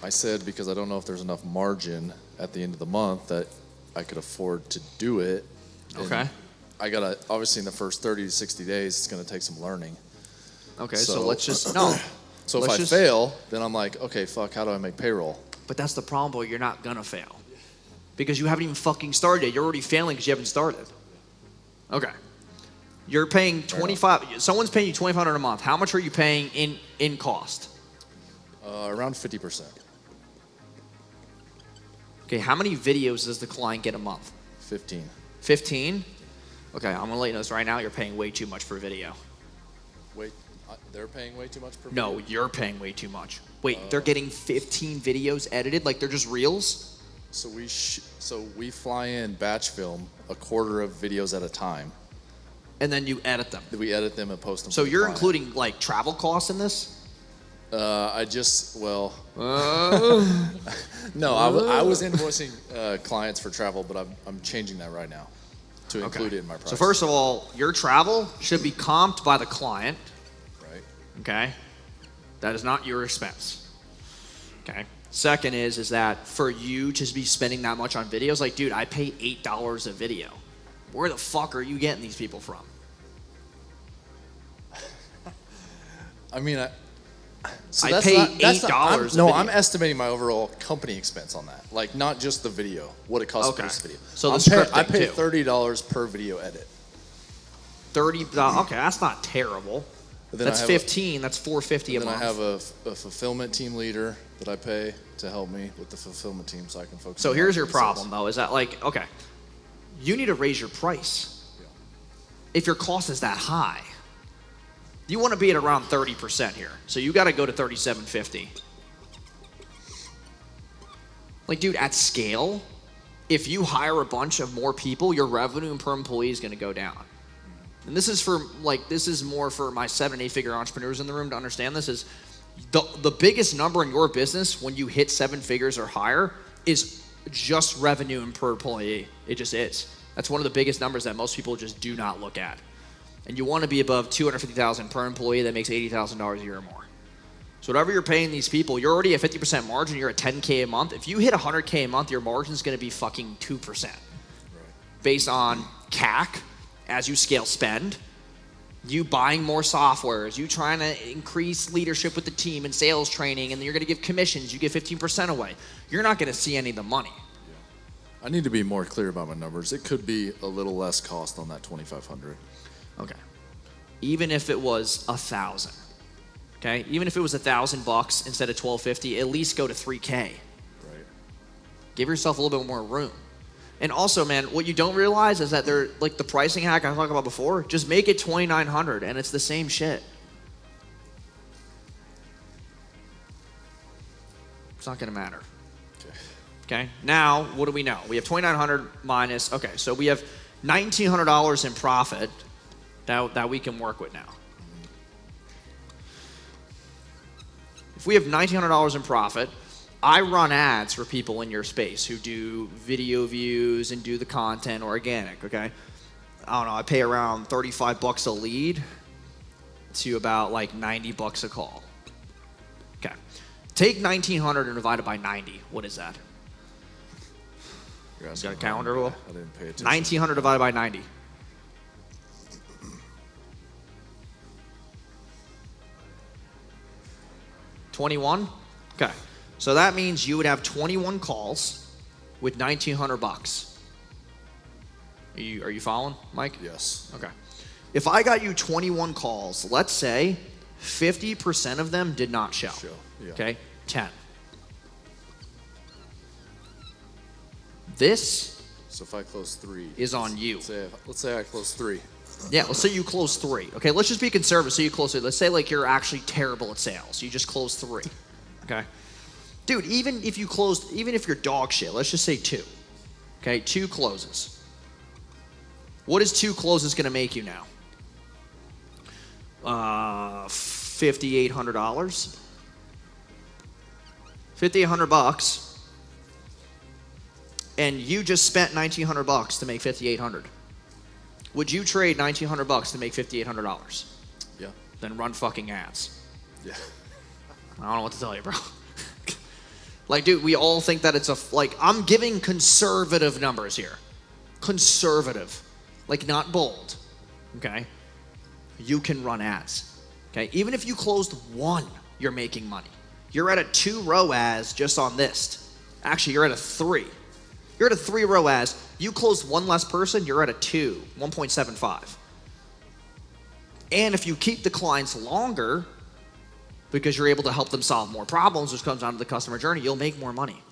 I said because I don't know if there's enough margin at the end of the month that I could afford to do it. Okay. I gotta, obviously in the first 30 to 60 days, it's gonna take some learning. Okay, so let's just, no. So if I fail, then I'm like, okay, fuck, how do I make payroll? But that's the problem, boy. You're not gonna fail. Because you haven't even fucking started yet. You're already failing because you haven't started. Okay. You're paying 25, someone's paying you $2,500 a month. How much are you paying in cost? Around 50%. Okay, how many videos does the client get a month? 15. 15? Okay, I'm gonna let you know this right now. You're paying way too much for video. Wait, they're paying way too much per video? No, you're paying way too much. Wait, they're getting 15 videos edited like they're just reels? So we fly in batch film a quarter of videos at a time. And then you edit them. We edit them and post them. So you're including like travel costs in this? No, I was invoicing clients for travel, but I'm changing that right now to include it in my price. So first of all, your travel should be comped by the client. Right. Okay? That is not your expense. Okay? Second is that for you to be spending that much on videos, like, dude, I pay $8 a video. Where the fuck are you getting these people from? I mean, I pay $8. No, I'm estimating my overall company expense on that. Like, not just the video, what it costs to produce the video. So the scripting I pay too. $30 per video edit. $30. Okay, that's not terrible. That's 15. That's $450 a month. Then I have a fulfillment team leader that I pay to help me with the fulfillment team, so I can focus. So here's your problem, though, is that like, okay, you need to raise your price. Yeah. If your cost is that high, you want to be at around 30% here. So you got to go to $37.50. Like, dude, at scale, if you hire a bunch of more people, your revenue per employee is going to go down. And this is more for my 7 and 8 figure entrepreneurs in the room to understand this is the biggest number in your business when you hit 7 figures or higher is just revenue per employee. It just is. That's one of the biggest numbers that most people just do not look at. And you want to be above $250,000 per employee that makes $80,000 a year or more. So whatever you're paying these people, you're already at 50% margin, you're at $10K a month. If you hit $100K a month, your margin is going to be fucking 2%. Right. Based on CAC, as you scale spend, you buying more softwares, you trying to increase leadership with the team and sales training, and then you're going to give commissions, you give 15% away. You're not going to see any of the money. Yeah. I need to be more clear about my numbers. It could be a little less cost on that $2,500. Okay. Even if it was 1,000. Okay? Even if it was $1,000 instead of $1,250, at least go to $3K. Right. Give yourself a little bit more room. And also, man, what you don't realize is that they're like the pricing hack I talked about before, just make it $2,900 and it's the same shit. It's not gonna matter. Okay? Now, what do we know? We have $2,900 minus, okay, so we have $1,900 in profit that we can work with now. If we have $1,900 in profit, I run ads for people in your space who do video views and do the content organic, okay? I don't know, I pay around $35 a lead to about like $90 a call. Okay. Take 1,900 and divide it by 90. What is that? You got a calendar? I didn't pay attention. 1,900 divided by 90. $21? Okay. So that means you would have 21 calls with $1,900. Are you following, Mike? Yes. Okay. If I got you 21 calls, let's say 50% of them did not show. Yeah. Okay? 10. This So if I close 3 is on you. Let's say I close 3. Yeah, let's say you close 3. Okay, let's just be conservative. So you close 3. Let's say like you're actually terrible at sales. You just close 3. Okay? Dude, even if you're dog shit, let's just say 2. Okay, 2 closes. What is 2 closes gonna make you now? $5,800. $5,800. And you just spent $1,900 to make $5,800. Would you trade $1,900 to make $5,800? Yeah. Then run fucking ads. Yeah. I don't know what to tell you, bro. Like, dude, we all think that it's I'm giving conservative numbers here. Conservative. Like, not bold. Okay? You can run ads. Okay? Even if you closed one, you're making money. You're at a 2 ROAS just on this. Actually, you're at a 3. You're at a 3 ROAS. You closed one less person, you're at a 2, 1.75. And if you keep the clients longer, because you're able to help them solve more problems, which comes down to the customer journey, you'll make more money.